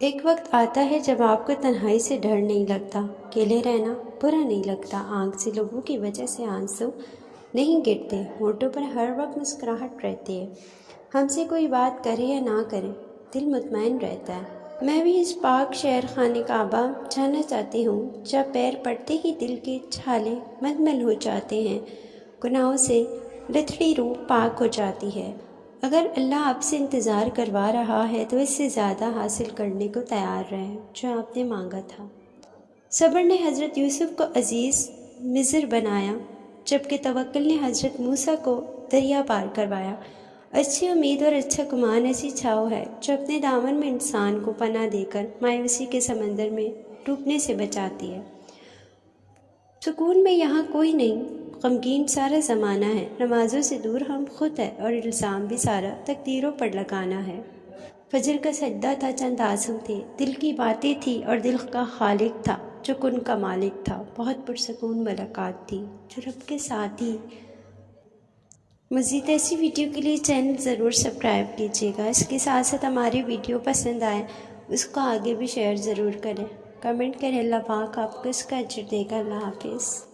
ایک وقت آتا ہے جب آپ کو تنہائی سے ڈر نہیں لگتا، اکیلے رہنا برا نہیں لگتا، آنکھ سے لوگوں کی وجہ سے آنسو نہیں گرتے، ہونٹوں پر ہر وقت مسکراہٹ رہتی ہے، ہم سے کوئی بات کرے یا نہ کرے دل مطمئن رہتا ہے۔ میں بھی اس پاک شہر خانہ کعبہ جانا چاہتی ہوں جب پیر پڑتے ہی دل کے چھالے ململ ہو جاتے ہیں، گناہوں سے لتھڑی روح پاک ہو جاتی ہے۔ اگر اللہ آپ سے انتظار کروا رہا ہے تو اس سے زیادہ حاصل کرنے کو تیار رہیں جو آپ نے مانگا تھا۔ صبر نے حضرت یوسف کو عزیز مصر بنایا، جبکہ توکل نے حضرت موسیٰ کو دریا پار کروایا۔ اچھی امید اور اچھا گمان ایسی چھاؤ ہے جو اپنے دامن میں انسان کو پناہ دے کر مایوسی کے سمندر میں ڈوبنے سے بچاتی ہے۔ سکون میں یہاں کوئی نہیں، غمگین سارا زمانہ ہے، نمازوں سے دور ہم خود ہے اور الزام بھی سارا تقدیروں پر لگانا ہے۔ فجر کا سجدہ تھا، چند آنسو تھے، دل کی باتیں تھی اور دل کا خالق تھا جو کن کا مالک تھا، بہت پرسکون ملاقات تھی جو رب کے ساتھ ہی۔ مزید ایسی ویڈیو کے لیے چینل ضرور سبسکرائب کیجیے گا۔ اس کے ساتھ ساتھ ہماری ویڈیو پسند آئے اس کو آگے بھی شیئر ضرور کریں، کمنٹ کریں۔ اللہ پاک آپ کو اس کا اجر دے گا۔ اللہ حافظ۔